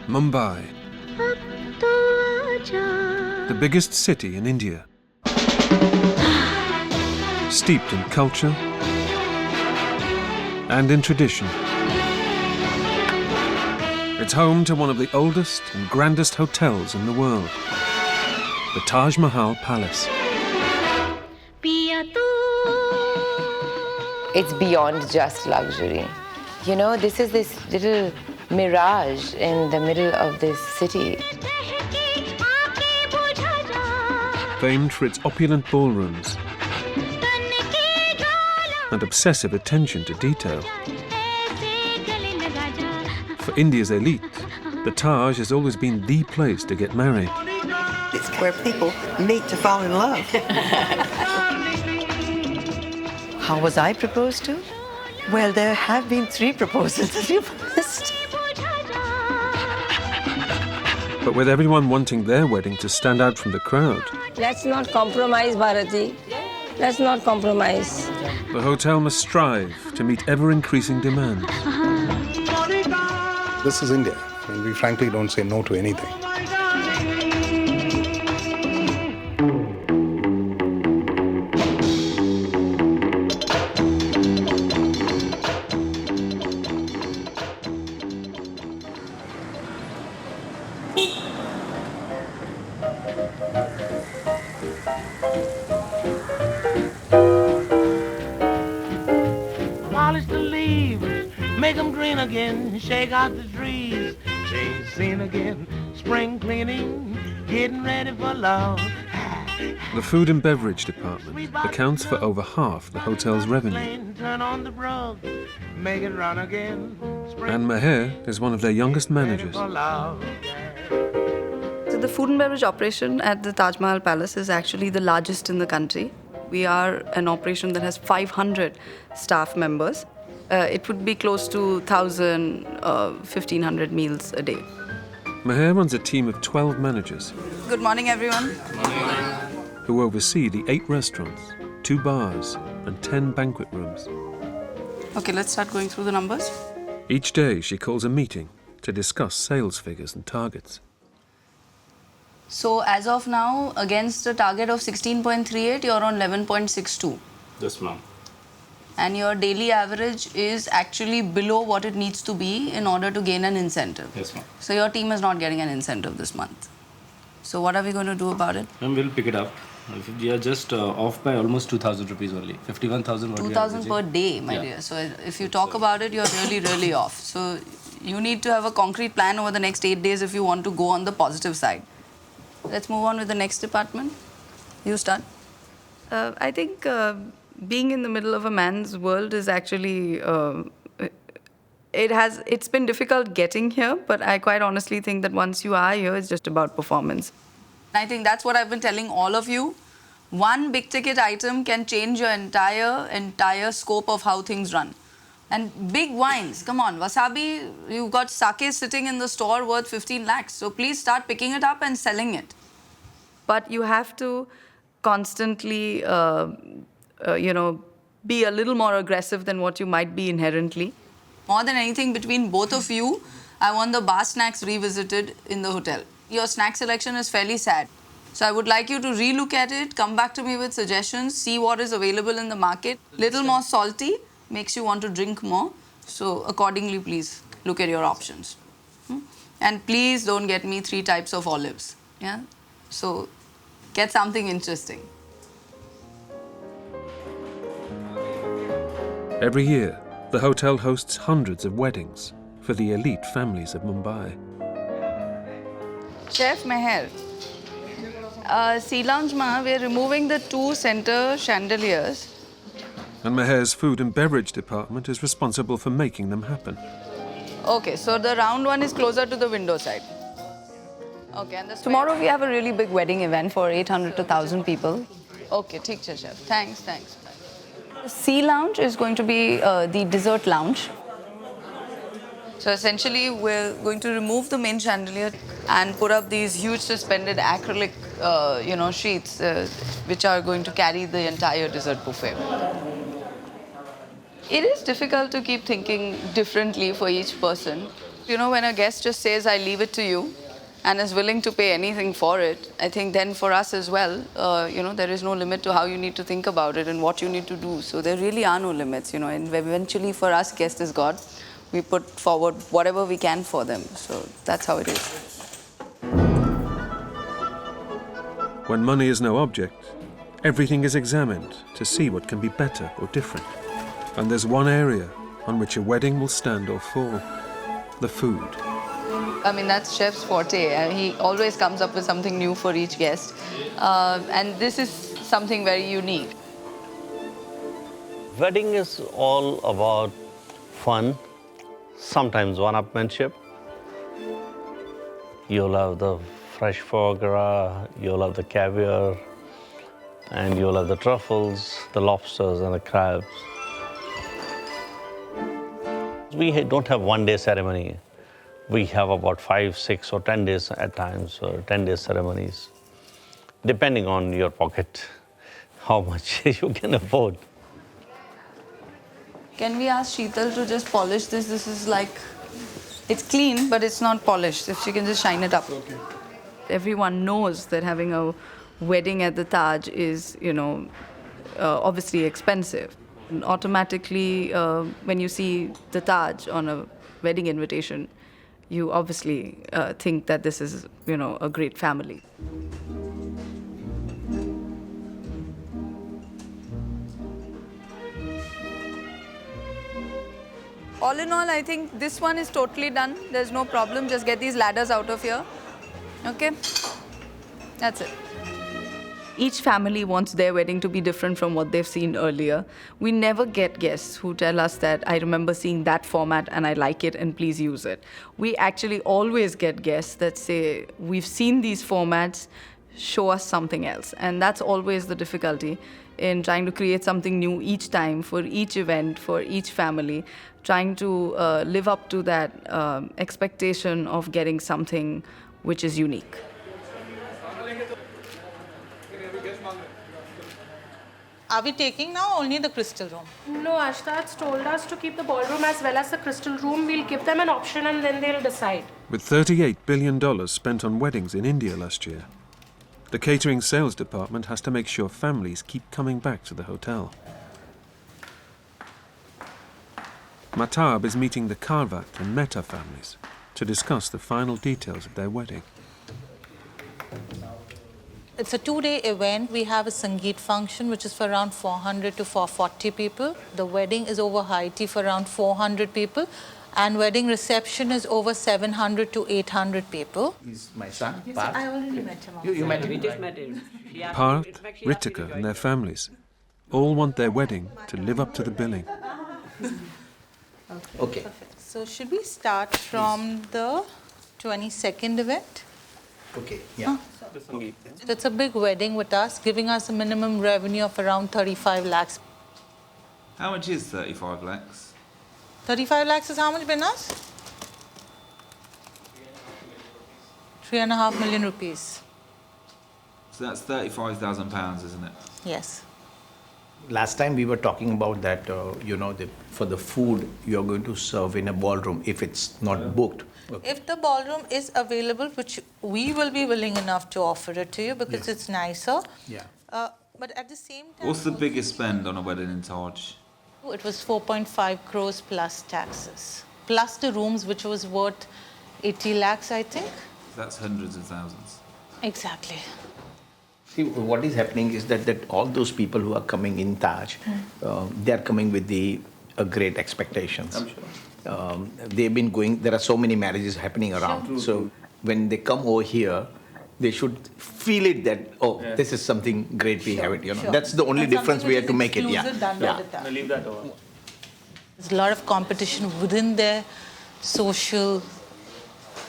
Mumbai, the biggest city in India, steeped in culture and in tradition. It's home to one of the oldest and grandest hotels in the world, the Taj Mahal Palace. It's beyond just luxury. You know, this is this little mirage in the middle of this city. Famed for its opulent ballrooms and obsessive attention to detail. For India's elite, the Taj has always been the place to get married. It's where people meet to fall in love. How was I proposed to? Well, there have been 3 proposals that you've missed. But with everyone wanting their wedding to stand out from the crowd, Let's not compromise, Bharati. Let's not compromise. the hotel must strive to meet ever-increasing demands. This is India. I mean, we frankly don't say no to anything. Polish the leaves, make them green again, shake out the trees, change scene again, spring cleaning, getting ready for love. The food and beverage department accounts for over half the hotel's revenue. Turn on the rug, make it run again. And Meher is one of their youngest managers. So the food and beverage operation at the Taj Mahal Palace is actually the largest in the country. We are an operation that has 500 staff members. It would be close to 1,000, 1,500 meals a day. Meher runs a team of 12 managers Good morning, everyone. who oversee the 8 restaurants, 2 bars, and 10 banquet rooms. Okay, let's start going through the numbers. Each day, she calls a meeting to discuss sales figures and targets. So as of now, against a target of 16.38, you're on 11.62. Yes, ma'am. And your daily average is actually below what it needs to be in order to gain an incentive. Yes, ma'am. So your team is not getting an incentive this month. So what are we going to do about it? Ma'am, we'll pick it up. We are just off by almost 2,000 rupees only. 51,000. 2,000 per day, my dear. So if you talk about it, you're really, really off. So you need to have a concrete plan over the next 8 days if you want to go on the positive side. Let's move on with the next department. You start. I think being in the middle of a man's world is actually, it's been difficult getting here, but I quite honestly think that once you are here, it's just about performance. I think that's what I've been telling all of you. One big ticket item can change your entire scope of how things run. And big wines, come on, wasabi, you've got sake sitting in the store worth 15 lakhs. So please start picking it up and selling it. But you have to constantly, be a little more aggressive than what you might be inherently. More than anything, between both of you, I want the bar snacks revisited in the hotel. Your snack selection is fairly sad. So I would like you to relook at it, come back to me with suggestions, see what is available in the market. Little more salty, makes you want to drink more. So accordingly, please look at your options. And please don't get me 3 types of olives. Yeah? So get something interesting. Every year, the hotel hosts hundreds of weddings for the elite families of Mumbai. Chef Meher, Sea Lounge Ma, we're removing the 2 center chandeliers. And Meher's food and beverage department is responsible for making them happen. Okay, so the round one is closer to the window side. Okay, and tomorrow we have a really big wedding event for 800 to 1,000 people. Okay, theek hai, chef. Thanks. The Sea Lounge is going to be the dessert lounge. So essentially, we're going to remove the main chandelier and put up these huge suspended acrylic, sheets, which are going to carry the entire dessert buffet. It is difficult to keep thinking differently for each person. You know, when a guest just says, I leave it to you, and is willing to pay anything for it, I think then for us as well, there is no limit to how you need to think about it and what you need to do. So there really are no limits, and eventually for us, guest is God. We put forward whatever we can for them. So that's how it is. When money is no object, everything is examined to see what can be better or different. And there's one area on which a wedding will stand or fall: the food. I mean, that's chef's forte. He always comes up with something new for each guest. And this is something very unique. Wedding is all about fun, sometimes one-upmanship. You'll have the fresh foie gras, you'll have the caviar, and you'll have the truffles, the lobsters and the crabs. We don't have one-day ceremony. We have about 5, 6 or 10 days at times, or 10-day ceremonies, depending on your pocket, how much you can afford. Can we ask Sheetal to just polish this? This is like, it's clean, but it's not polished. If she can just shine it up. Okay. Everyone knows that having a wedding at the Taj is, obviously expensive. And automatically, when you see the Taj on a wedding invitation, you obviously think that this is, a great family. All in all, I think this one is totally done. There's no problem. Just get these ladders out of here. Okay? That's it. Each family wants their wedding to be different from what they've seen earlier. We never get guests who tell us that, I remember seeing that format and I like it and please use it. We actually always get guests that say, we've seen these formats, show us something else. And that's always the difficulty in trying to create something new each time for each event, for each family, trying to live up to that expectation of getting something which is unique. Are we taking now only the crystal room? No, Ashtat's told us to keep the ballroom as well as the crystal room. We'll give them an option and then they'll decide. With $38 billion spent on weddings in India last year, the catering sales department has to make sure families keep coming back to the hotel. Mahtab is meeting the Karvat and Mehta families to discuss the final details of their wedding. It's a 2-day event. We have a Sangeet function, which is for around 400 to 440 people. The wedding is over high tea for around 400 people. And wedding reception is over 700 to 800 people. He's my son, Yes, Parth. I already met him. You met him? We just met him. Parth, Ritika and their families all want their wedding to live up to the billing. Okay. Perfect. So should we start from the 22nd event? Okay, yeah. It's a big wedding with us, giving us a minimum revenue of around 35 lakhs. How much is 35 lakhs? 35 lakhs is how much, Binas? 3.5 million rupees. So that's £35,000, isn't it? Yes. Last time we were talking about that, for the food you're going to serve in a ballroom if it's not booked. Okay. If the ballroom is available, which we will be willing enough to offer it to you because it's nicer. Yeah. But at the same time... What's the biggest spend on a wedding in Taj? It was 4.5 crores plus taxes. Plus the rooms, which was worth 80 lakhs, I think. That's hundreds of thousands. Exactly. See, what is happening is that all those people who are coming in Taj, they're coming with great expectations. I'm sure. They've been going, there are so many marriages happening around. Sure. So when they come over here, they should feel it that, this is something great we have it. Sure. That's the only difference we have to make it. Done by the Taj. Leave that over. There's a lot of competition within their social,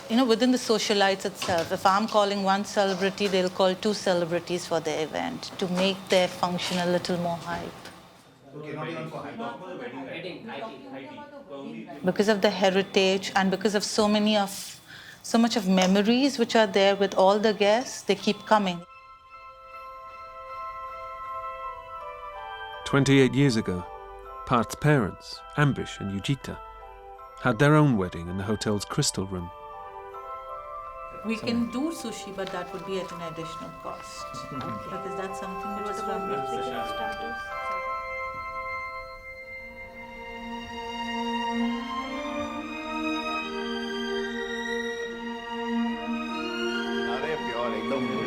within the socialites itself. If I'm calling one celebrity, they'll call 2 celebrities for their event to make their function a little more hype. Because of the heritage and because of so much of memories which are there with all the guests, they keep coming. 28 years ago, Parth's parents, Ambish and Yujita, had their own wedding in the hotel's crystal room. We can do sushi, but that would be at an additional cost. Because that's something that was from Mexican starters.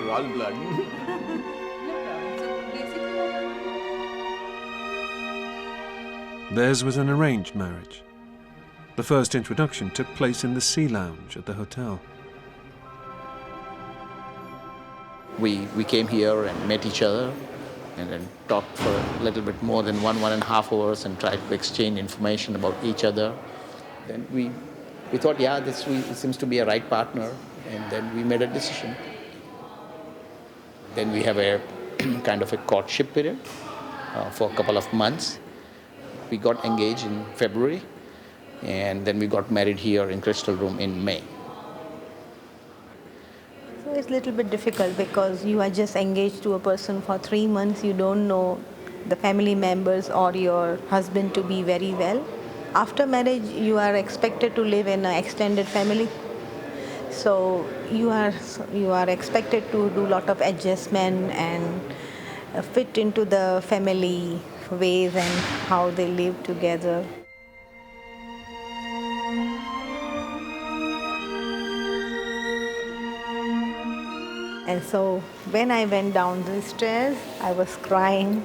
All blood. Theirs was an arranged marriage. The first introduction took place in the Sea Lounge at the hotel. We came here and met each other and then talked for a little bit more than 1.5 hours and tried to exchange information about each other. Then we thought, yeah, this seems to be a right partner, and then we made a decision. Then we have a kind of a courtship period for a couple of months. We got engaged in February, and then we got married here in Crystal Room in May. So it's a little bit difficult because you are just engaged to a person for 3 months. You don't know the family members or your husband to be very well. After marriage, you are expected to live in an extended family. So you are expected to do a lot of adjustment and fit into the family ways and how they live together. And so when I went down the stairs, I was crying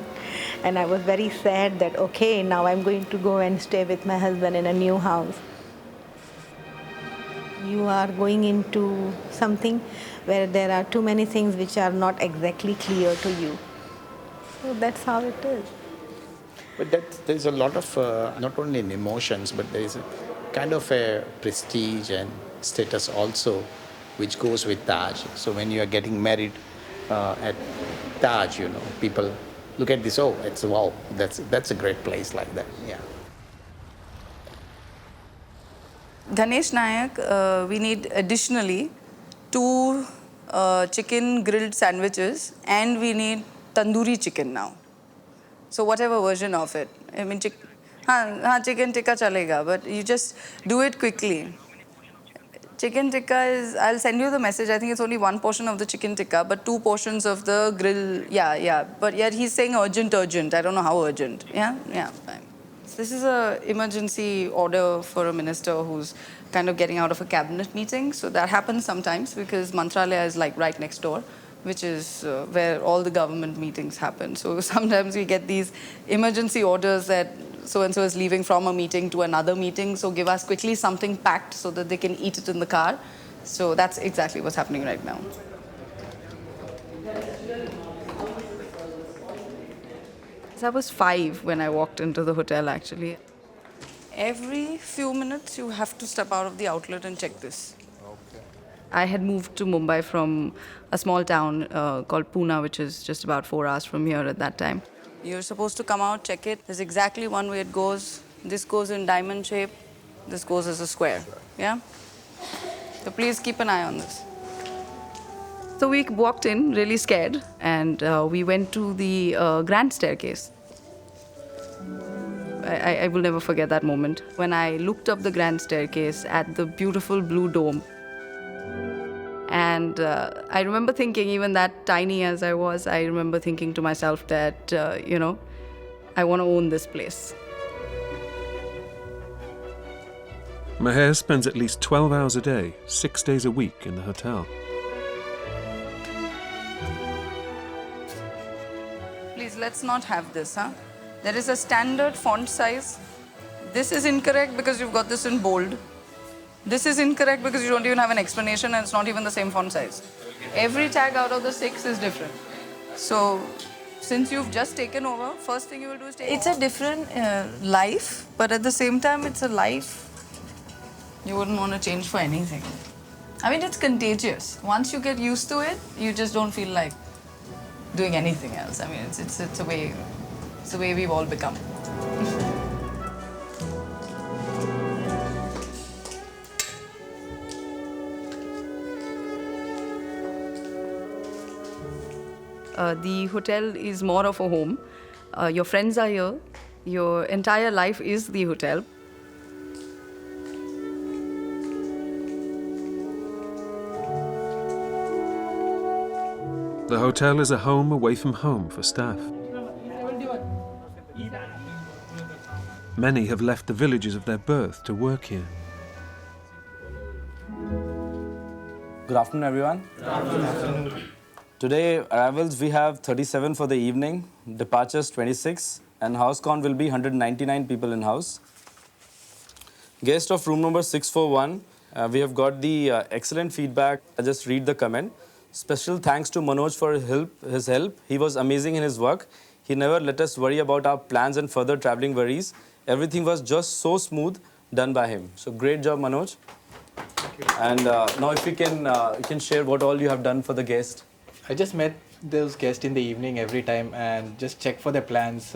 and I was very sad that, okay, now I'm going to go and stay with my husband in a new house. You are going into something where there are too many things which are not exactly clear to you. So that's how it is. But there's a lot of, not only in emotions, but there is a kind of a prestige and status also, which goes with Taj. So when you are getting married at Taj, you know, people look at this, oh, it's wow, that's a great place like that, yeah. Ganesh Nayak, we need additionally 2 chicken grilled sandwiches, and we need tandoori chicken now. So whatever version of it. I mean, chicken tikka chalega, but you just do it quickly. Chicken tikka is, I'll send you the message. I think it's only 1 portion of the chicken tikka, but 2 portions of the grill. Yeah. But yet he's saying urgent. I don't know how urgent. Yeah, fine. This is an emergency order for a minister who's kind of getting out of a cabinet meeting. So that happens sometimes because Mantralaya is like right next door, which is where all the government meetings happen. So sometimes we get these emergency orders that so-and-so is leaving from a meeting to another meeting. So give us quickly something packed so that they can eat it in the car. So that's exactly what's happening right now. I was 5 when I walked into the hotel, actually. Every few minutes, you have to step out of the outlet and check this. Okay. I had moved to Mumbai from a small town called Pune, which is just about 4 hours from here at that time. You're supposed to come out, check it. There's exactly one way it goes. This goes in diamond shape. This goes as a square. Yeah? So please keep an eye on this. So we walked in really scared, and we went to the grand staircase. I will never forget that moment. When I looked up the grand staircase at the beautiful blue dome, and I remember thinking, even that tiny as I was, I remember thinking to myself that, I want to own this place. Maher spends at least 12 hours a day, 6 days a week in the hotel. Please, let's not have this, huh? There is a standard font size. This is incorrect because you've got this in bold. This is incorrect because you don't even have an explanation and it's not even the same font size. Every tag out of the 6 is different. So, since you've just taken over, first thing you will do is take over. It's a different life, but at the same time, it's a life you wouldn't want to change for anything. I mean, it's contagious. Once you get used to it, you just don't feel like doing anything else. I mean, it's a way we've all become. The hotel is more of a home. Your friends are here. Your entire life is the hotel. The hotel is a home away from home for staff. Many have left the villages of their birth to work here. Good afternoon, everyone. Good afternoon. Today, arrivals we have 37 for the evening, departures 26, and house count will be 199 people in house. Guest of room number 641, we have got the excellent feedback. I'll just read the comment. Special thanks to Manoj for his help. He was amazing in his work. He never let us worry about our plans and further traveling worries. Everything was just so smooth done by him. So great job, Manoj. And now if you can share what all you have done for the guest. I just met those guests in the evening every time and just check for their plans.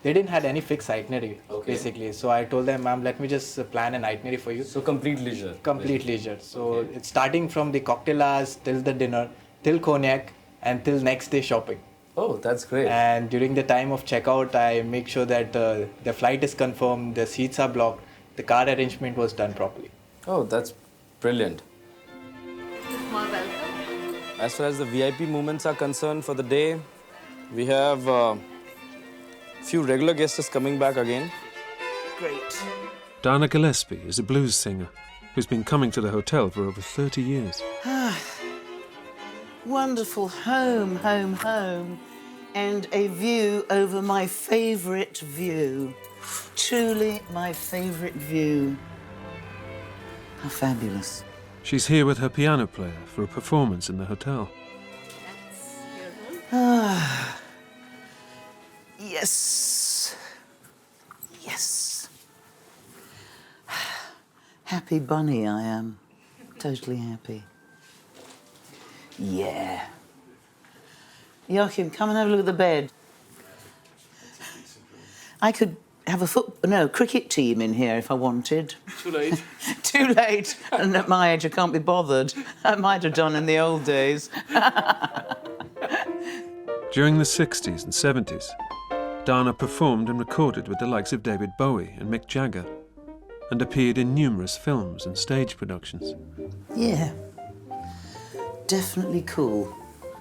They didn't have any fixed itinerary, basically. So I told them, ma'am, let me just plan an itinerary for you. So complete leisure. Complete leisure. So it's starting from the cocktail hours till the dinner, till cognac, and till next day shopping. Oh, that's great. And during the time of checkout, I make sure that the flight is confirmed, the seats are blocked, the car arrangement was done properly. Oh, that's brilliant. As far as the VIP movements are concerned for the day, we have few regular guests coming back again. Great. Dana Gillespie is a blues singer who's been coming to the hotel for over 30 years. Wonderful home, home, home. And a view over my favourite view. Truly my favourite view. How fabulous. She's here with her piano player for a performance in the hotel. Ah. Yes. Yes. Happy bunny I am. Totally happy. Yeah. Joachim, come and have a look at the bed. I could have a cricket team in here if I wanted. Too late. Too late. And at my age, I can't be bothered. I might have done in the old days. During the 60s and 70s, Dana performed and recorded with the likes of David Bowie and Mick Jagger, and appeared in numerous films and stage productions. Yeah. Definitely cool.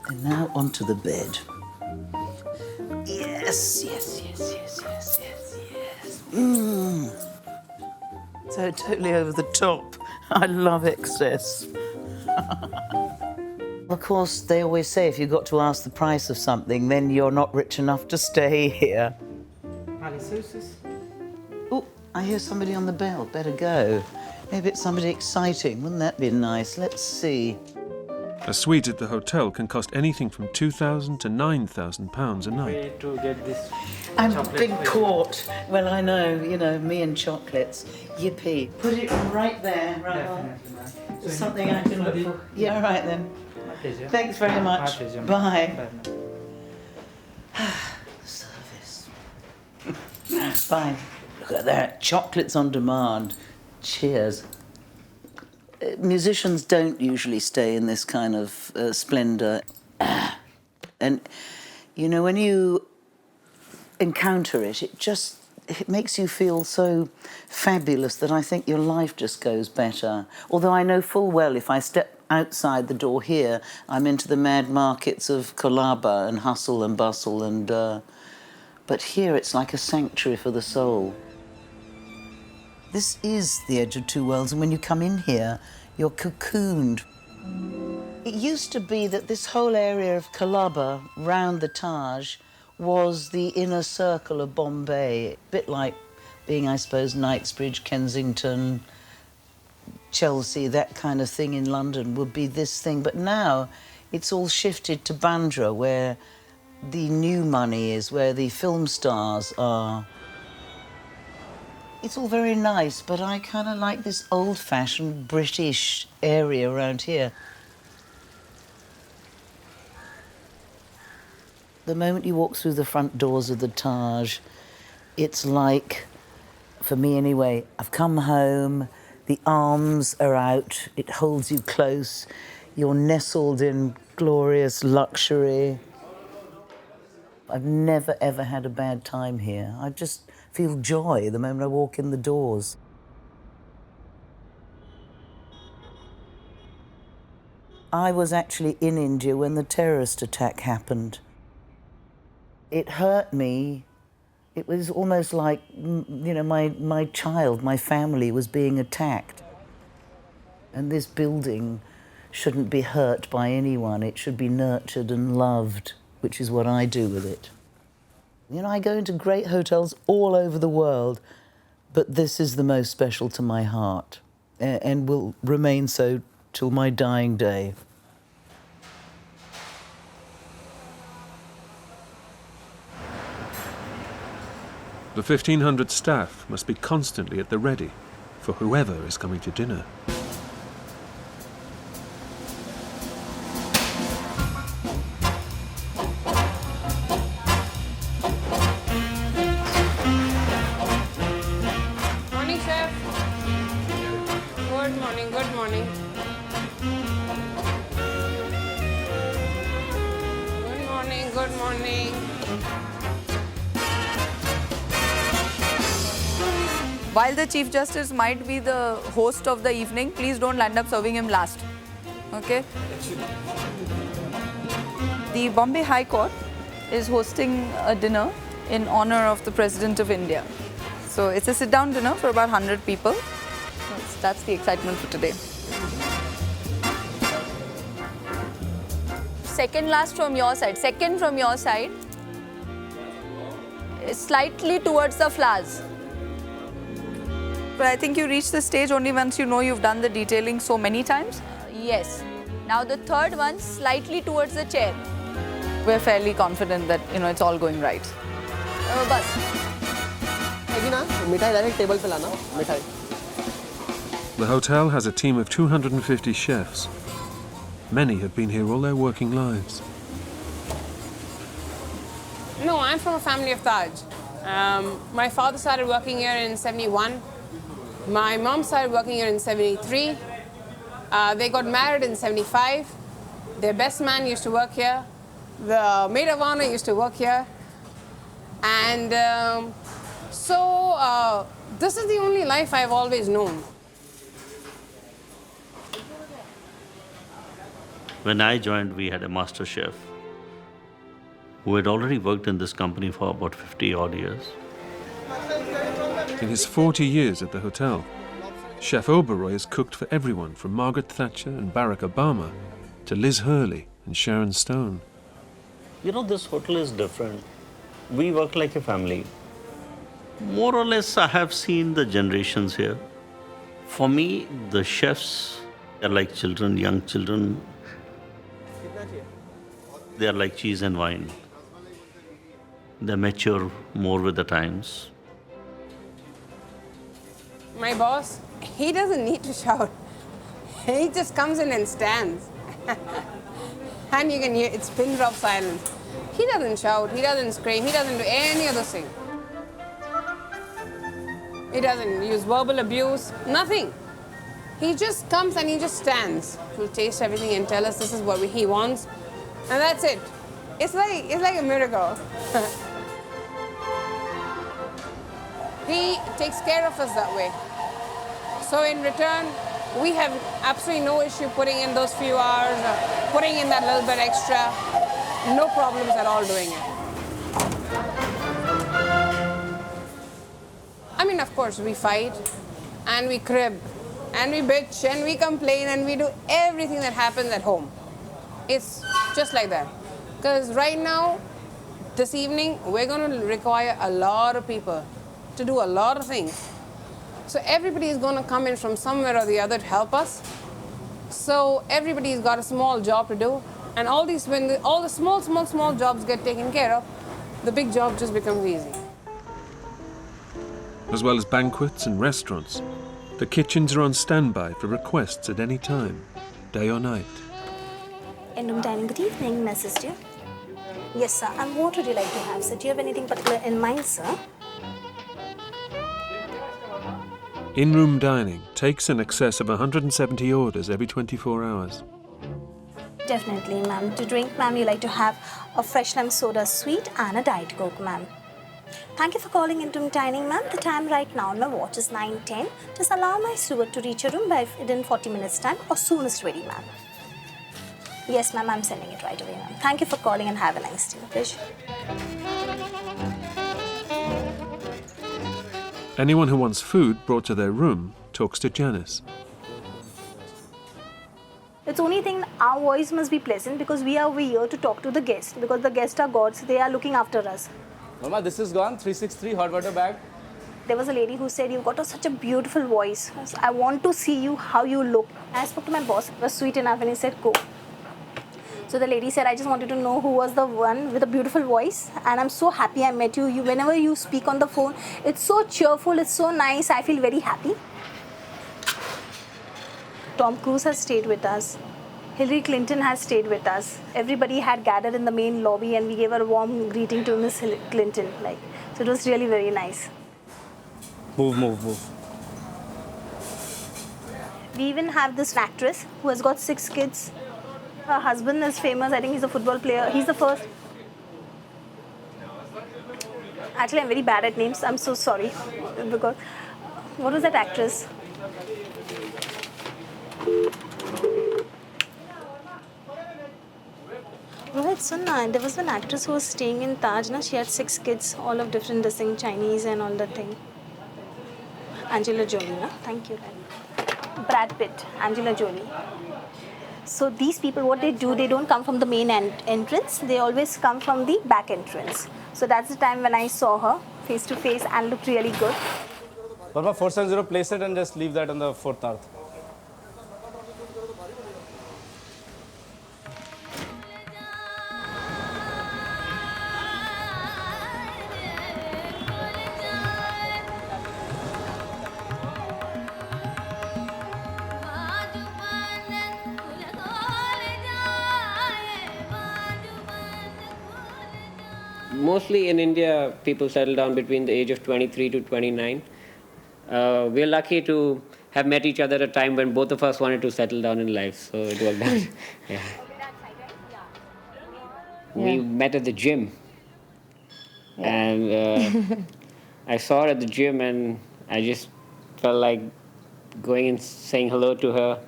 And now onto the bed. Yes, yes, yes, yes, yes, yes, yes. So totally over the top. I love excess. Of course, they always say if you've got to ask the price of something, then you're not rich enough to stay here. Oh, I hear somebody on the bell. Better go. Maybe it's somebody exciting. Wouldn't that be nice? Let's see. A suite at the hotel can cost anything from £2,000 to £9,000 a night. To get this I'm been caught. Well, I know, me and chocolates. Yippee. Put it right there, right on. There's something I can look for. Yeah, all right then. Thanks very much. Bye. Service. Bye. Look at that. Chocolates on demand. Cheers. Musicians don't usually stay in this kind of splendour. And, when you encounter it, it makes you feel so fabulous that I think your life just goes better. Although I know full well if I step outside the door here, I'm into the mad markets of Colaba and hustle and bustle, and but here it's like a sanctuary for the soul. This is the edge of two worlds, and when you come in here, you're cocooned. It used to be that this whole area of Colaba, round the Taj, was the inner circle of Bombay, a bit like being, I suppose, Knightsbridge, Kensington, Chelsea, that kind of thing in London would be this thing. But now it's all shifted to Bandra, where the new money is, where the film stars are. It's all very nice, but I kind of like this old-fashioned British area around here. The moment you walk through the front doors of the Taj, it's like, for me anyway, I've come home, the arms are out, it holds you close, you're nestled in glorious luxury. I've never, ever had a bad time here. I just feel joy the moment I walk in the doors. I was actually in India when the terrorist attack happened. It hurt me. It was almost like, you know, my child, my family was being attacked. And this building shouldn't be hurt by anyone. It should be nurtured and loved, which is what I do with it. You know, I go into great hotels all over the world, but this is the most special to my heart and will remain so till my dying day. The 1,500 staff must be constantly at the ready for whoever is coming to dinner. Morning, chef. Good morning, good morning. Good morning, good morning. While the Chief Justice might be the host of the evening, please don't end up serving him last. Okay? The Bombay High Court is hosting a dinner in honor of the President of India. So it's a sit-down dinner for about 100 people. That's the excitement for today. Second last from your side. Second from your side. Slightly towards the flowers. But I think you reach the stage only once you know you've done the detailing so many times. Yes. Now the third one, slightly towards the chair. We're fairly confident that, you know, it's all going right. Bas. The hotel has a team of 250 chefs. Many have been here all their working lives. No, I'm from a family of Taj. My father started working here in 71. My mom started working here in 73. They got married in 75. Their best man used to work here. The maid of honor used to work here. And so this is the only life I've always known. When I joined, we had a master chef who had already worked in this company for about 50 odd years. In his 40 years at the hotel, Chef Oberoi has cooked for everyone from Margaret Thatcher and Barack Obama to Liz Hurley and Sharon Stone. You know, this hotel is different. We work like a family. More or less, I have seen the generations here. For me, the chefs are like children, young children. They are like cheese and wine. They mature more with the times. My boss, he doesn't need to shout. He just comes in and stands. And you can hear it's pin drop silence. He doesn't shout, he doesn't scream, he doesn't do any other thing. He doesn't use verbal abuse, nothing. He just comes and he just stands. He'll taste everything and tell us this is what he wants. And that's it. It's like a miracle. He takes care of us that way. So in return, we have absolutely no issue putting in those few hours, putting in that little bit extra. No problems at all doing it. I mean, of course, we fight and we crib and we bitch and we complain and we do everything that happens at home. It's just like that. Because right now, this evening, we're going to require a lot of people to do a lot of things. So everybody is going to come in from somewhere or the other to help us. So everybody's got a small job to do. And all these, when all the small jobs get taken care of, the big job just becomes easy. As well as banquets and restaurants, the kitchens are on standby for requests at any time, day or night. In-room dining, good evening, may I assist you? Yes, sir. And what would you like to have, sir? Do you have anything particular in mind, sir? In-room dining takes in excess of 170 orders every 24 hours. Definitely, ma'am. To drink, ma'am, you like to have a fresh lime soda sweet and a Diet Coke, ma'am. Thank you for calling Intum Dining, ma'am. The time right now on my watch is 9:10. Just allow my steward to reach your room within 40 minutes time or soon as ready, ma'am. Yes, ma'am, I'm sending it right away, ma'am. Thank you for calling and have a nice day. Pleasure. Anyone who wants food brought to their room talks to Janice. It's only thing our voice must be pleasant because we are over here to talk to the guests because the guests are gods. They are looking after us. Mama, this is gone. 363 hot water bag. There was a lady who said, "You've got such a beautiful voice. I want to see you, how you look." I spoke to my boss. He was sweet enough and he said, "Go." So the lady said, "I just wanted to know who was the one with a beautiful voice. And I'm so happy I met you. Whenever you speak on the phone, it's so cheerful, it's so nice. I feel very happy." Tom Cruise has stayed with us. Hillary Clinton has stayed with us. Everybody had gathered in the main lobby and we gave a warm greeting to Miss Clinton. So it was really very nice. Move. We even have this actress who has got 6 kids. Her husband is famous. I think he's a football player. He's the first. Actually, I'm very bad at names. I'm so sorry. Because what was that actress? Rohit, Sunna, there was an actress who was staying in Taj. She had 6 kids, all of different distinct Chinese and all that thing. Angela Jolie, na? Thank you. Brad Pitt, Angela Jolie. So these people, what they do, they don't come from the main entrance. They always come from the back entrance. So that's the time when I saw her face to face and looked really good. Burma 470, place it and just leave that on the 4th north. Mostly in India, people settle down between the age of 23 to 29. We're lucky to have met each other at a time when both of us wanted to settle down in life, so it worked out. Yeah. We met at the gym, and I saw her at the gym, and I just felt like going and saying hello to her.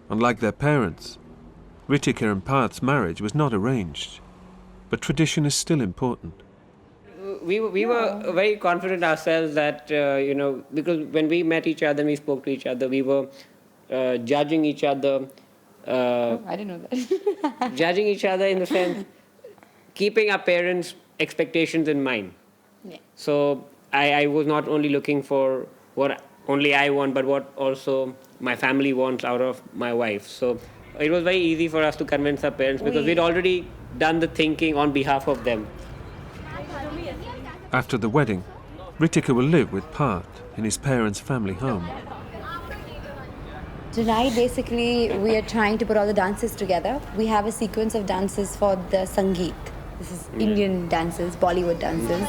Unlike their parents, Ritika and Parth's marriage was not arranged, but tradition is still important. We were very confident ourselves that, because when we met each other and we spoke to each other, we were judging each other. I didn't know that. Judging each other in the sense, keeping our parents' expectations in mind. Yeah. So I was not only looking for what only I want, but what also my family wants out of my wife. So it was very easy for us to convince our parents because we'd already done the thinking on behalf of them. After the wedding, Ritika will live with Parth in his parents' family home. Tonight, basically, we are trying to put all the dances together. We have a sequence of dances for the Sangeet. This is Indian dances, Bollywood dances.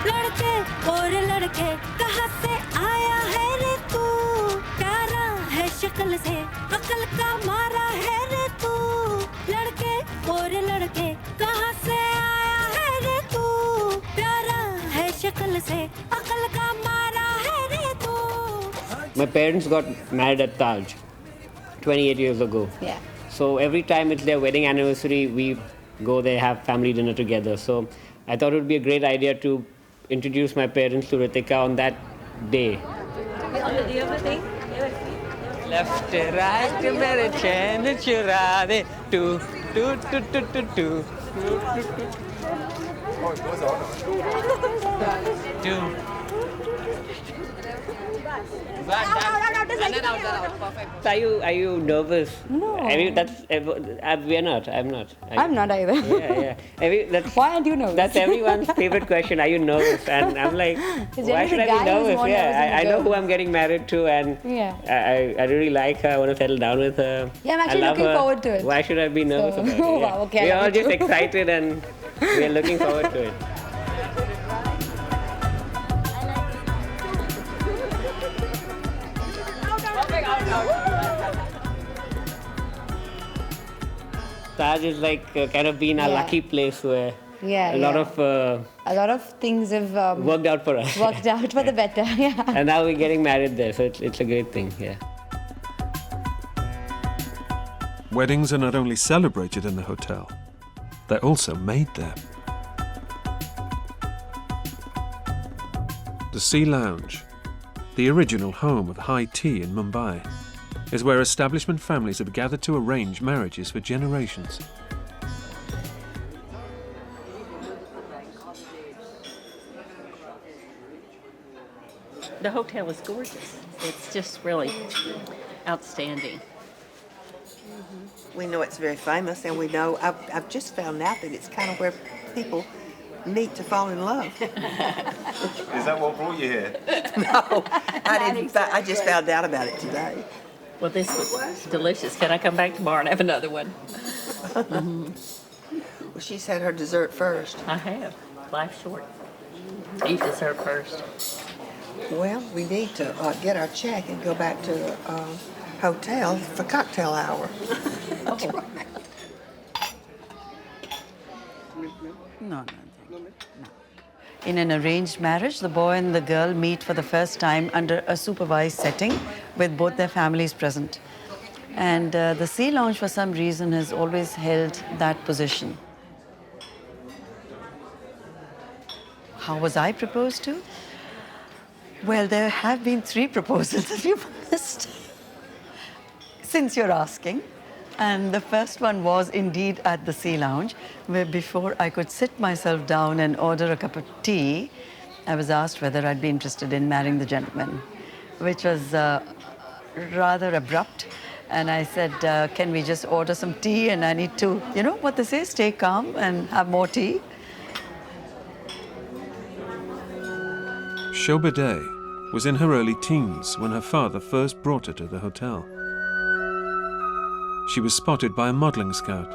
लड़के और लड़के कहाँ से आया है रे तू प्यारा है शक्ल से अकल का मारा है रे तू लड़के और लड़के कहाँ से आया है रे तू प्यारा है शक्ल से अकल का मारा है रे तू. My parents got married at Taj 28 years ago. Yeah. So every time it's their wedding anniversary, we go there, have family dinner together. So I thought it would be a great idea to introduce my parents to Ritika on that day. Left, right, mere chain chura de, tu, tu, tu, tu, tu, tu. Oh, it goes out. Are you nervous? No. I mean, we are not. I'm not. I'm not either. Yeah. I mean, why aren't you nervous? That's everyone's favorite question. Are you nervous? And I'm like, why should I be nervous? Yeah, I know who I'm getting married to, and I really like her. I want to settle down with her. Yeah, I'm actually looking forward to it. Why should I be nervous about it? Oh, wow, okay. We're all just excited and we're looking forward to it. Taj is like kind of been a Yeah. lucky place where Yeah, a lot a lot of things have worked out for us. worked out for the better. Yeah. And now we're getting married there, so it's a great thing. Yeah. Weddings are not only celebrated in the hotel, they're also made there. The Sea Lounge, the original home of high tea in Mumbai, is where establishment families have gathered to arrange marriages for generations. The hotel is gorgeous. It's just really outstanding. We know it's very famous, and we know I've just found out that it's kind of where people meet to fall in love. Is that what brought you here? No, I didn't. I just found out about it today. Well, this was delicious. Can I come back tomorrow and have another one? Well, she's had her dessert first. I have. Life's short. Eat dessert first. Well, we need to get our check and go back to the hotel for cocktail hour. No. In an arranged marriage, the boy and the girl meet for the first time under a supervised setting with both their families present. And the Sea Lounge, for some reason, has always held that position. How was I proposed to? Well, there have been 3 proposals, if you must, since you're asking. And the first one was indeed at the Sea Lounge, where before I could sit myself down and order a cup of tea, I was asked whether I'd be interested in marrying the gentleman, which was rather abrupt. And I said, can we just order some tea? And I need to, you know what they say, stay calm and have more tea. Shobha Day was in her early teens when her father first brought her to the hotel. She was spotted by a modelling scout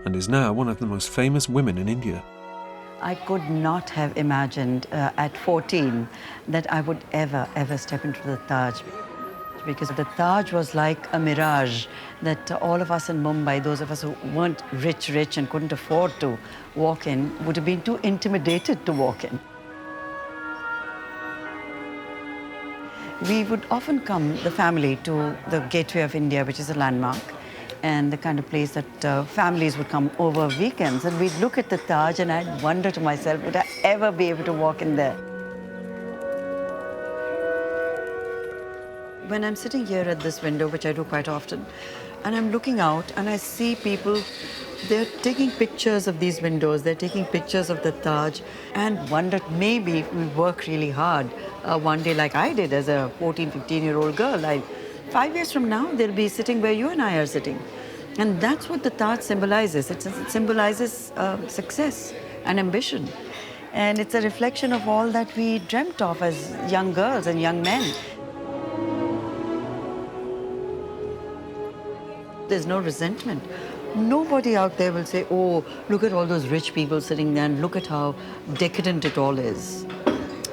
and is now one of the most famous women in India. I could not have imagined at 14 that I would ever step into the Taj. Because the Taj was like a mirage that all of us in Mumbai, those of us who weren't rich and couldn't afford to walk in, would have been too intimidated to walk in. We would often come, the family, to the Gateway of India, which is a landmark, and the kind of place that families would come over weekends, and we'd look at the Taj and I'd wonder to myself, would I ever be able to walk in there? When I'm sitting here at this window, which I do quite often, and I'm looking out and I see people, they're taking pictures of these windows, they're taking pictures of the Taj, and wondered maybe if we work really hard one day like I did as a 14, 15-year-old girl. 5 years from now, they'll be sitting where you and I are sitting. And that's what the Taj symbolizes. It symbolizes success and ambition. And it's a reflection of all that we dreamt of as young girls and young men. There's no resentment. Nobody out there will say, oh, look at all those rich people sitting there and look at how decadent it all is.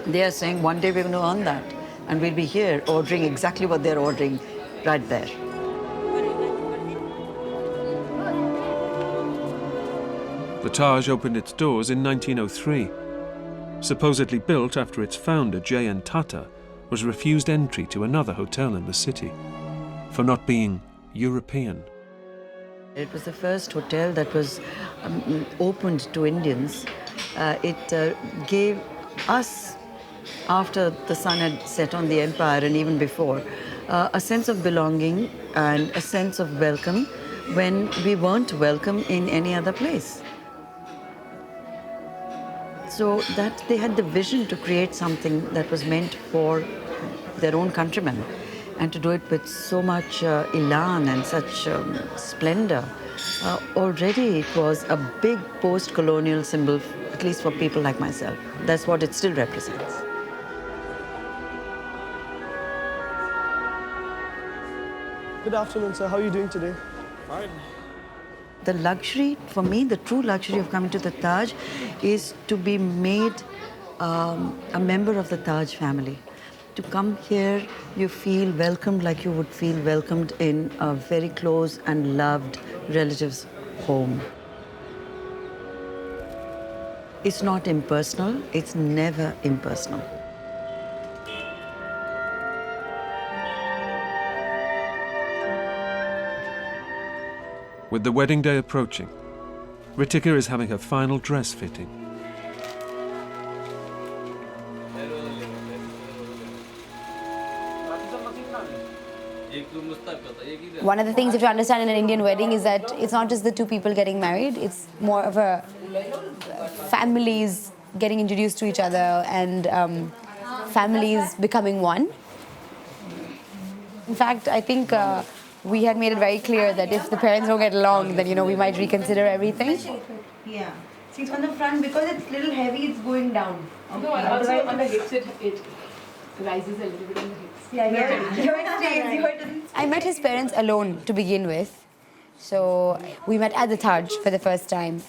They are saying one day we're going to earn that. And we'll be here ordering exactly what they're ordering right there. The Taj opened its doors in 1903. Supposedly built after its founder, J.N. Tata, was refused entry to another hotel in the city for not being European. It was the first hotel that was opened to Indians. It gave us, after the sun had set on the empire and even before, a sense of belonging and a sense of welcome when we weren't welcome in any other place. So that they had the vision to create something that was meant for their own countrymen, and to do it with so much elan and such splendor. Already it was a big post-colonial symbol, at least for people like myself. That's what it still represents. Good afternoon, sir. How are you doing today? Fine. The luxury, for me, the true luxury of coming to the Taj is to be made a member of the Taj family. To come here, you feel welcomed like you would feel welcomed in a very close and loved relative's home. It's not impersonal, it's never impersonal. With the wedding day approaching, Ritika is having her final dress fitting. One of the things you have to understand in an Indian wedding is that it's not just the two people getting married, it's more of a families getting introduced to each other and families becoming one. In fact, I think we had made it very clear that if the parents don't get along, then, you know, we might reconsider everything. Yeah. See, it's on the front, because it's a little heavy, it's going down. No, and also on the hips, it rises a little bit on the hips. I met his parents alone to begin with. So we met at the Taj for the first time.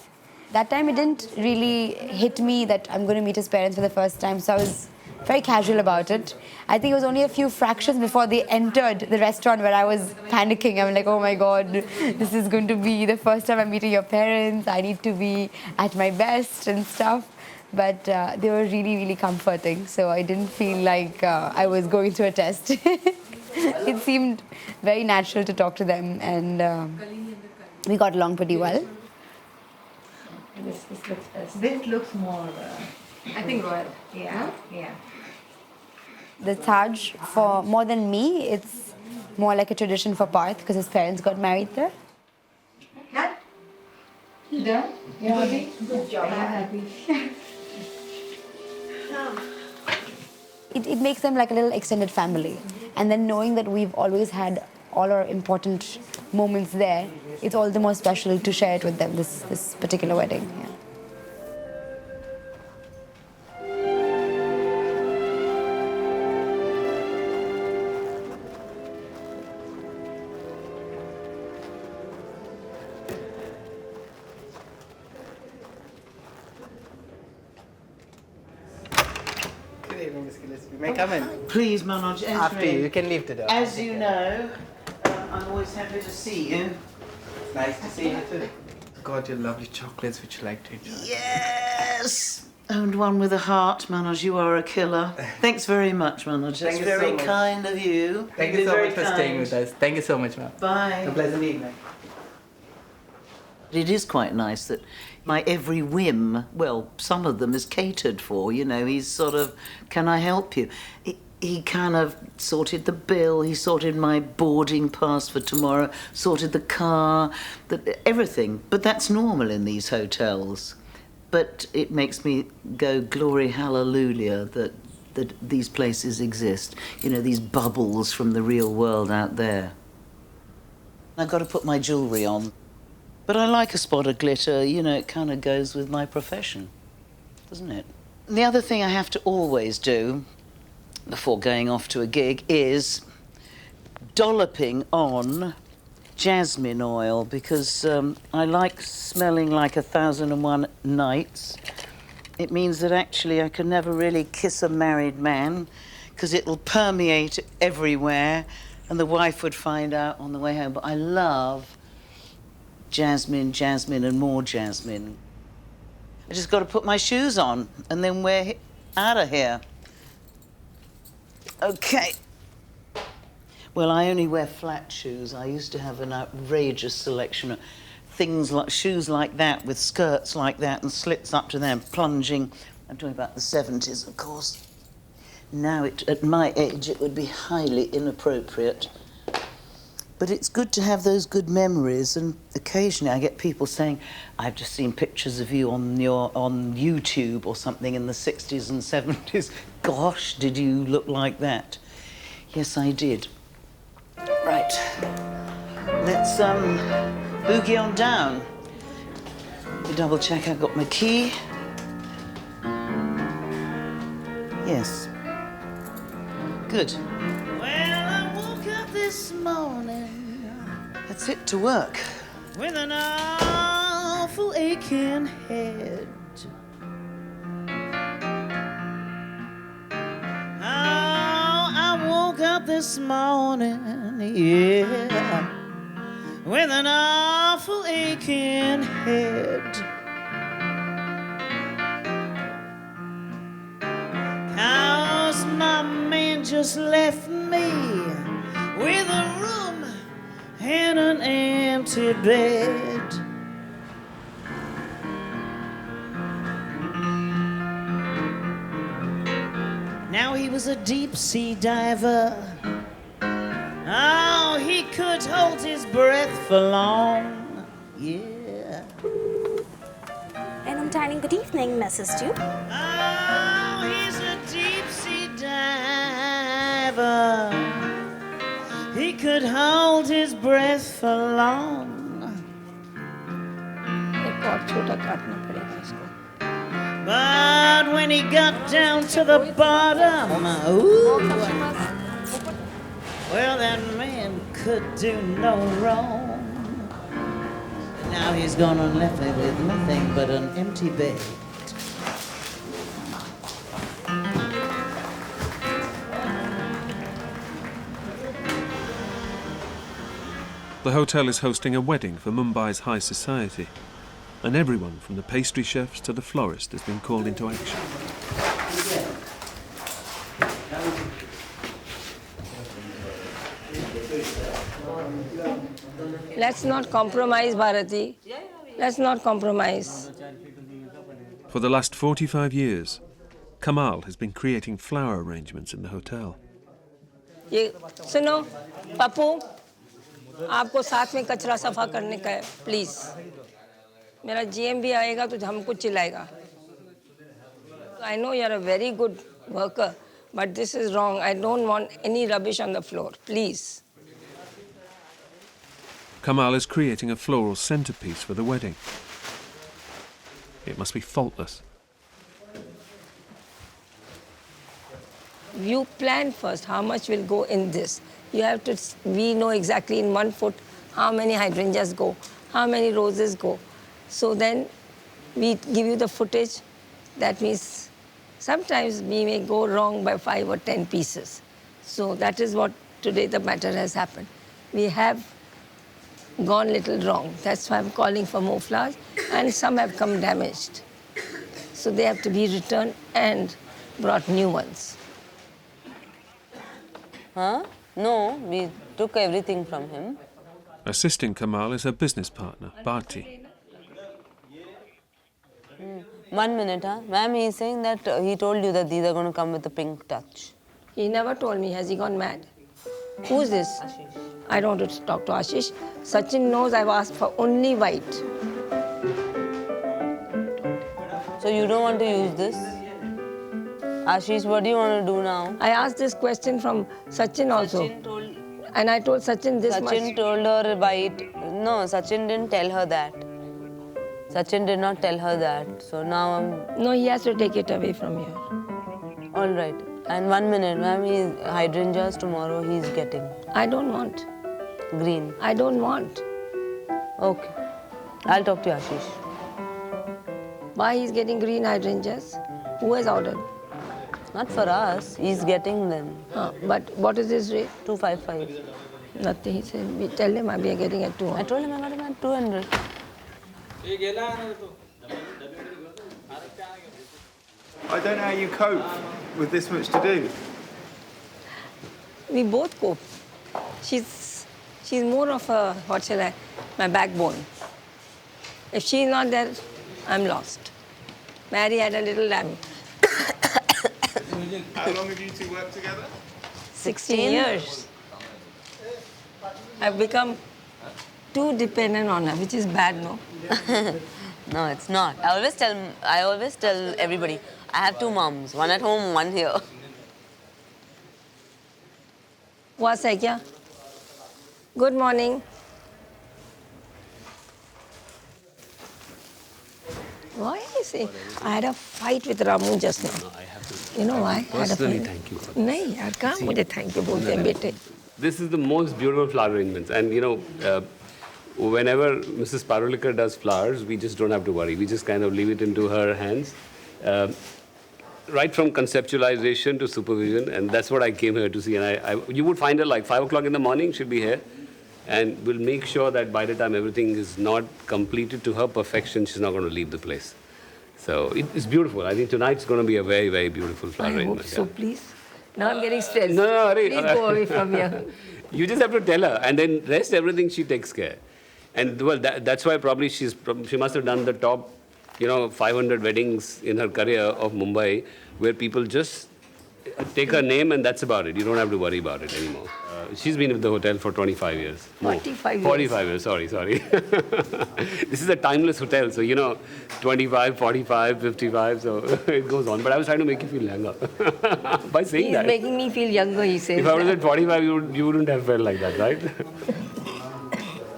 That time it didn't really hit me that I'm going to meet his parents for the first time, so I was very casual about it. I think it was only a few fractions before they entered the restaurant where I was panicking. I'm like, oh my God, this is going to be the first time I'm meeting your parents. I need to be at my best and stuff. But they were really, really comforting. So I didn't feel like I was going through a test. It seemed very natural to talk to them, and we got along pretty well. This looks best. This looks more, I think royal. Yeah, yeah. The Taj, for more than me, it's more like a tradition for Parth because his parents got married there. Done? You done? You're happy? Good job. I'm happy. It makes them like a little extended family. And then knowing that we've always had all our important moments there, it's all the more special to share it with them, this particular wedding. Yeah. Good evening, Miss Gillespie. May I come in? Please, Manoj, enter After in. you can leave the door. As you know, I'm always happy to see you. It's nice to see you too. Got your lovely chocolates which you like to enjoy. Yes! And one with a heart, Manoj. You are a killer. Thanks very much, Manoj. That's Thank you very so much. kind of you. Thank You've you been so very much for kind. staying with us. Thank you so much, ma'am. Bye. Have a pleasant evening. It is quite nice that my every whim, well, some of them is catered for, you know. He's sort of, can I help you? He kind of sorted the bill, he sorted my boarding pass for tomorrow, sorted the car, everything. But that's normal in these hotels. But it makes me go, glory hallelujah, that these places exist. You know, these bubbles from the real world out there. I've got to put my jewellery on. But I like a spot of glitter, you know, it kind of goes with my profession, doesn't it? The other thing I have to always do before going off to a gig is dolloping on jasmine oil, because I like smelling like 1001 Nights. It means that actually I can never really kiss a married man because it'll permeate everywhere and the wife would find out on the way home. But I love jasmine, jasmine and more jasmine. I just got to put my shoes on and then we're out of here. Okay. Well, I only wear flat shoes. I used to have an outrageous selection of things like shoes like that with skirts like that and slits up to them, plunging. I'm talking about the 70s, of course. Now, at my age, it would be highly inappropriate. But it's good to have those good memories, and occasionally I get people saying, I've just seen pictures of you on YouTube or something in the 60s and 70s. Gosh, did you look like that? Yes, I did. Right. Let's boogie on down. Let me double check I've got my key. Yes. Good. Well, I woke up this morning. That's it, to work. With an awful aching head. Oh, I woke up this morning, yeah, with an awful aching head. 'Cause my man just left me with a room and an empty bed. Now he was a deep sea diver. Oh, he could hold his breath for long. Yeah. And I'm dining good evening, Mrs. Duke. Oh, he's a deep sea diver. He could hold his breath for long. एक और छोटा काटना पड़ेगा इसको. But when he got down to the bottom, ooh, well, that man could do no wrong. Now he's gone and left me with nothing but an empty bed. The hotel is hosting a wedding for Mumbai's high society, and everyone from the pastry chefs to the florist has been called into action. Let's not compromise, Bharati. Let's not compromise. For the last 45 years, Kamal has been creating flower arrangements in the hotel. ये सुनो, पप्पू, आपको साथ में कचरा सफा करने का है, प्लीज. मेरा GM भी आएगा तो हमको चिल्लाएगा. I know you're a very good worker, but this is wrong. I don't want any rubbish on the floor, please. Kamal is creating a floral centerpiece for the wedding. It must be faultless. You plan first how much will go in this. You have to, we know exactly in 1 foot how many hydrangeas go, how many roses go. So then we give you the footage. That means sometimes we may go wrong by 5 or 10 pieces. So that is what today the matter has happened. We have gone little wrong. That's why I'm calling for more flowers, and some have come damaged. So they have to be returned and brought new ones. Huh? No, we took everything from him. Assisting Kamal is her business partner, Bharti. 1 minute, huh? Ma'am, he's saying that he told you that these are going to come with a pink touch. He never told me. Has he gone mad? Who's this? Ashish. I don't want to talk to Ashish. Sachin knows I've asked for only white. So you don't want to use this? Ashish, what do you want to do now? I asked this question from Sachin also. And I told Sachin this much. Sachin told her white. No, Sachin didn't tell her that. Sachin did not tell her that. So now I'm... No, he has to take it away from here. All right. And 1 minute, ma'am, hydrangeas tomorrow he's getting. I don't want. Green. I don't want. Okay. I'll talk to Ashish. Why he's getting green hydrangeas? Who has ordered? Not for us. He's getting them. But what is his rate? 255. Nothing. He said, we tell him we are getting at 200. I told him I got him at 200. I don't know how you cope with this much to do. We both cope. She's more of a, what shall I, my backbone. If she's not there, I'm lost. Mary had a little lamb. How long have you two worked together? 16 years. I've become too dependent on her, which is bad, no? No, it's not. I always tell everybody, I have 2 moms, one at home, one here. What's hai kya? Good morning. Why is it? I had a fight with Ramu just now. No, I have to. You know why? Personally, thank you. नहीं यार कहाँ मुझे thank you बोलते हैं बेटे. This is the most beautiful flower arrangements, and you know, whenever Mrs. Parulekar does flowers, we just don't have to worry. We just kind of leave it into her hands, right from conceptualization to supervision, and that's what I came here to see. And you would find her like 5 o'clock in the morning. She'll be here, and we'll make sure that by the time everything is not completed to her perfection, she's not going to leave the place. So it's beautiful. I think tonight's going to be a very, very beautiful flower I arrangement. hope so, please. Now I'm getting stressed. No, Please go away from here. You just have to tell her, and then rest everything she takes care. And well, that's why probably she must have done the top, 500 weddings in her career of Mumbai, where people just take her name and that's about it. You don't have to worry about it anymore. She's been with the hotel for 25 years. 45 years. 45 years, sorry. This is a timeless hotel, so 25, 45, 55, so it goes on. But I was trying to make you feel younger by saying He's that. making me feel younger, he says. If I was at 45, you wouldn't have felt like that, right?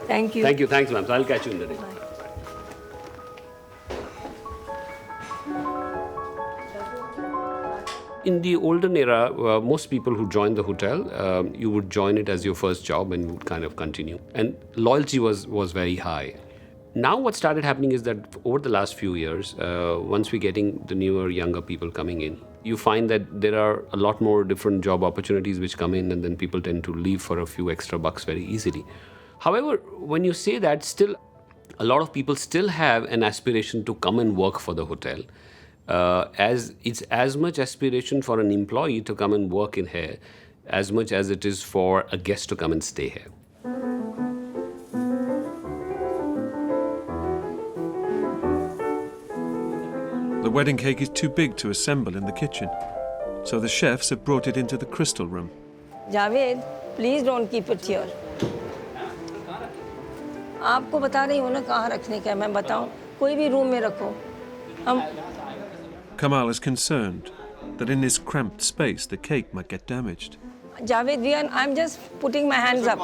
Thank you. Thank you. Thanks, ma'am. So I'll catch you in the day. In the olden era, most people who joined the hotel, you would join it as your first job and you would kind of continue. And loyalty was very high. Now what started happening is that over the last few years, once we're getting the newer, younger people coming in, you find that there are a lot more different job opportunities which come in, and then people tend to leave for a few extra bucks very easily. However, when you say that, still a lot of people still have an aspiration to come and work for the hotel. As it's as much aspiration for an employee to come and work in here as much as it is for a guest to come and stay here. The wedding cake is too big to assemble in the kitchen, so the chefs have brought it into the crystal room. Javed, please don't keep it here. आपको बता रही हूँ ना कहाँ रखने का है, मैं बताऊँ कोई भी रूम में रखो. हम Kamal is concerned that in this cramped space the cake might get damaged. Javed, I'm just putting my hands up.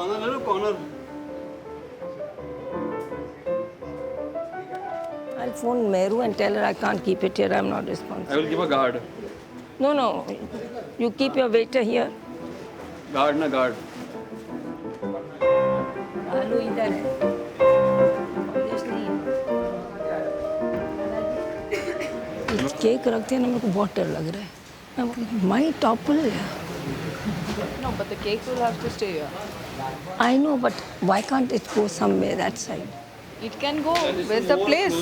I'll phone Meru and tell her I can't keep it here. I'm not responsible. I will give a guard. No. You keep your waiter here. Guard na guard. आलू इधर है. Cake रखते हैं ना मेरे को बहुत डर लग रहा है. My topple. No, but the cake will have to stay here. I know, but why can't it go somewhere that side? It can go. Where's the place?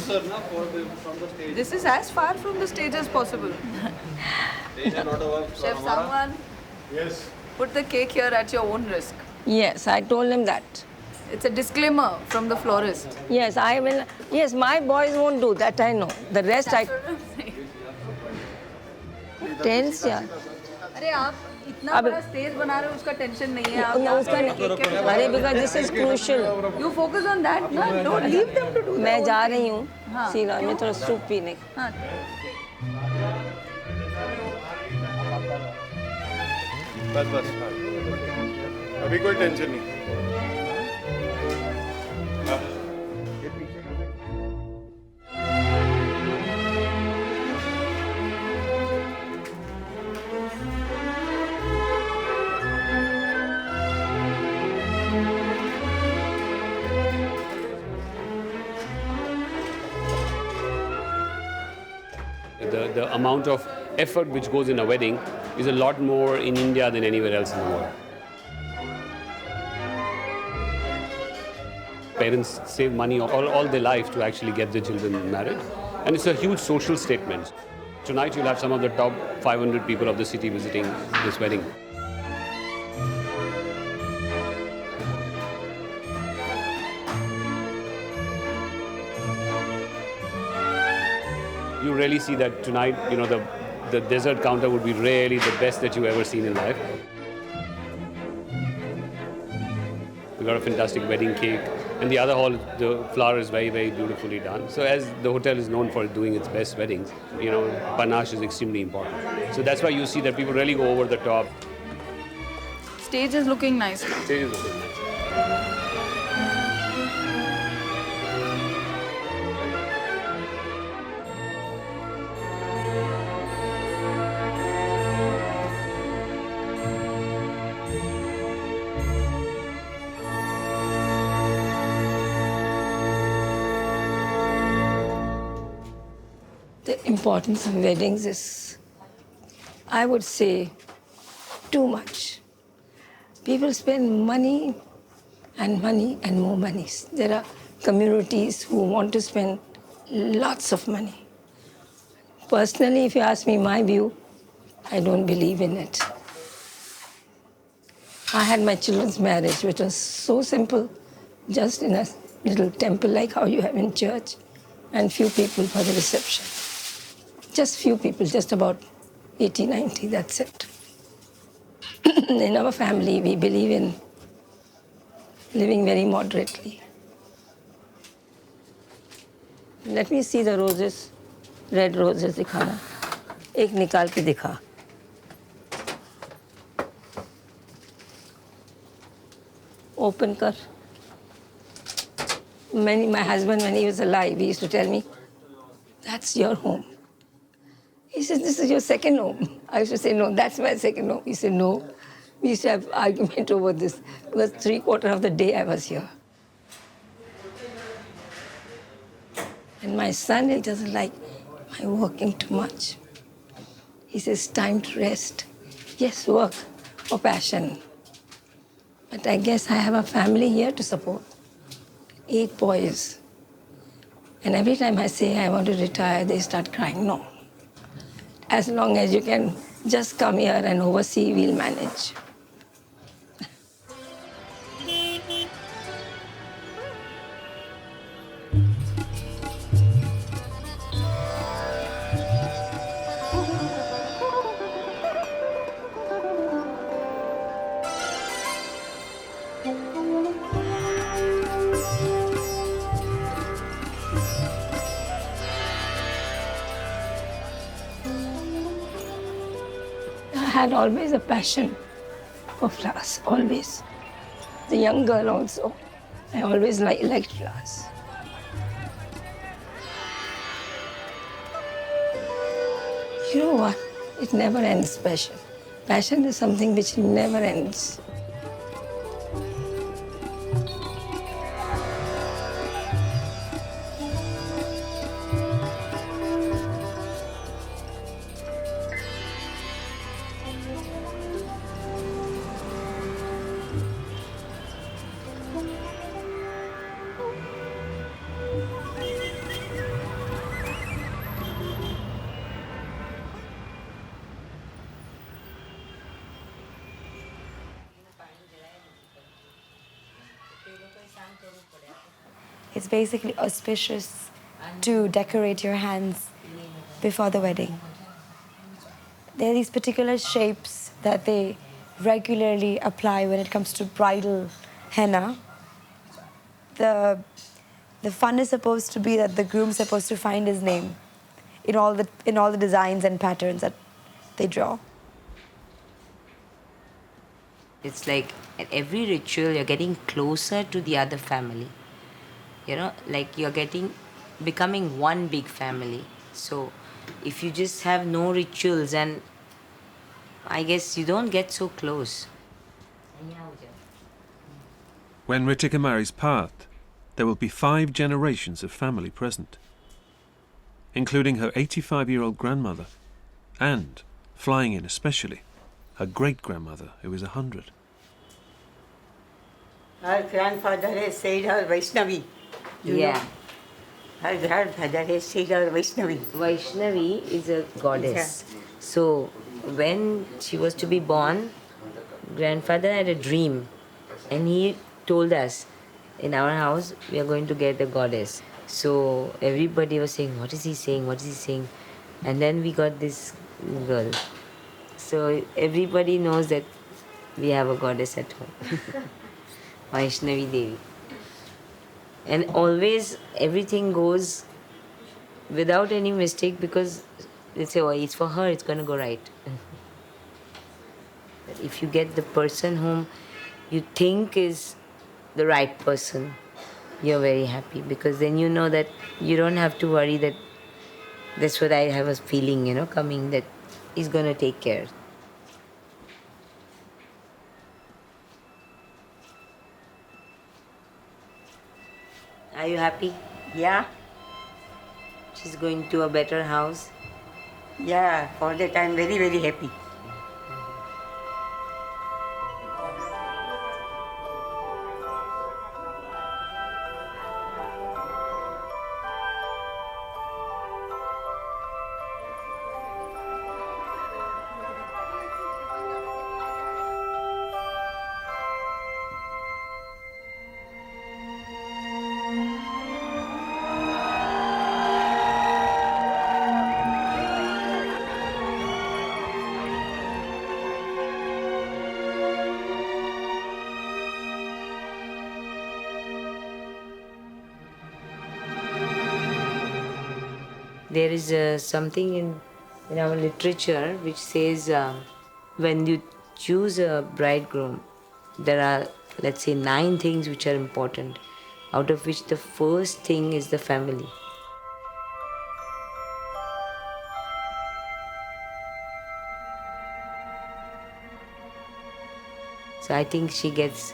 This is as far from the stage as possible. Chef, someone put the cake here at your own risk. Yes, I told him that. It's a disclaimer from the florist. Yes, I will. Yes, my boys won't do that, I know. The rest I... Tense, yeah. अरे आप इतना बड़ा stage बना रहे हो उसका tension नहीं है आप अरे because this is crucial. You focus on that, no? Don't leave them to do that. मैं जा रही हूँ सीला में थोड़ा सूप पीने. बस अभी कोई टेंशन नहीं. The amount of effort which goes in a wedding is a lot more in India than anywhere else in the world. Parents save money all their life to actually get their children married. And it's a huge social statement. Tonight you'll have some of the top 500 people of the city visiting this wedding. You really see that tonight, the dessert counter would be really the best that you've ever seen in life. We got a fantastic wedding cake. And the other hall, the flower is very, very beautifully done. So as the hotel is known for doing its best weddings, panache is extremely important. So that's why you see that people really go over the top. Stage is looking nice now. Stage is looking nice. The importance of weddings is, I would say, too much. People spend money and money and more monies. There are communities who want to spend lots of money. Personally, if you ask me my view, I don't believe in it. I had my children's marriage, which was so simple, just in a little temple like how you have in church, and few people for the reception. Just few people, just about 80, 90, that's it. In our family, we believe in living very moderately. Let me see the roses, red roses दिखाना. एक निकाल के दिखा. Open कर. My husband, when he was alive, he used to tell me, that's your home. He said, this is your second home. I used to say, no, that's my second home. He said, no. We used to have argument over this. It was 3/4 of the day I was here. And my son, he doesn't like my working too much. He says, time to rest. Yes, work for passion. But I guess I have a family here to support. 8 boys. And every time I say I want to retire, they start crying. No. As long as you can just come here and oversee, we'll manage. I had always a passion for flowers, always. The young girl also, I always liked flowers. You know what? It never ends, passion. Passion is something which never ends. It's basically auspicious to decorate your hands before the wedding. There are these particular shapes that they regularly apply when it comes to bridal henna. The fun is supposed to be that the groom's supposed to find his name in all the designs and patterns that they draw. It's like at every ritual you're getting closer to the other family. You know, like you're becoming one big family. So if you just have no rituals, and I guess you don't get so close. When Ritika marries Parth, there will be 5 generations of family present, including her 85-year-old grandmother and, flying in especially, her great-grandmother who is 100. Her grandfather has said her Vaishnavi. Yeah. Her grandfather has said her Vaishnavi. Vaishnavi is a goddess. So when she was to be born, grandfather had a dream, and he told us, in our house, we are going to get a goddess. So everybody was saying, what is he saying? What is he saying? And then we got this girl. So everybody knows that we have a goddess at home. Vaishnavi Devi. And always everything goes without any mistake, because they say, oh, it's for her, it's going to go right. If you get the person whom you think is the right person, you're very happy, because then you know that you don't have to worry that that's what I have a feeling, coming, that he's going to take care. Are you happy? Yeah. She's going to a better house? Yeah, for that I'm very, very happy. There is something in our literature which says when you choose a bridegroom, there are, let's say, 9 things which are important, out of which the first thing is the family. So I think she gets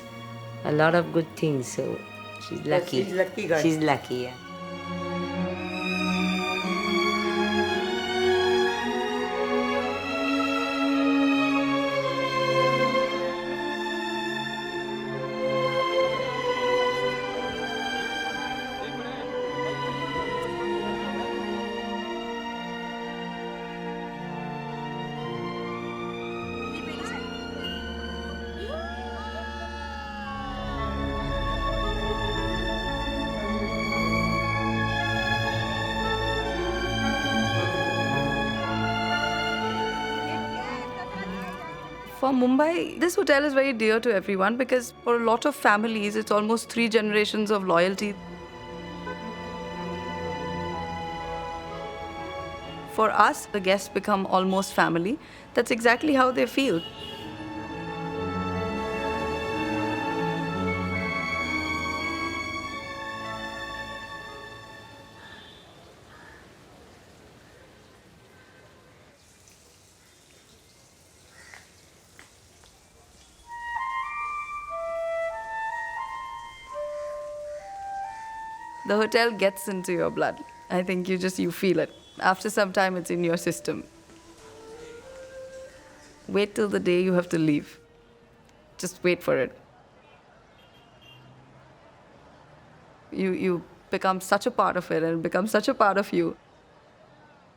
a lot of good things. So she's lucky. She's lucky girl. She's lucky, yeah. For Mumbai, this hotel is very dear to everyone because for a lot of families, it's almost 3 generations of loyalty. For us, the guests become almost family. That's exactly how they feel. The hotel gets into your blood. I think you feel it. After some time, it's in your system. Wait till the day you have to leave. Just wait for it. You become such a part of it and it becomes such a part of you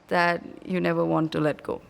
that you never want to let go.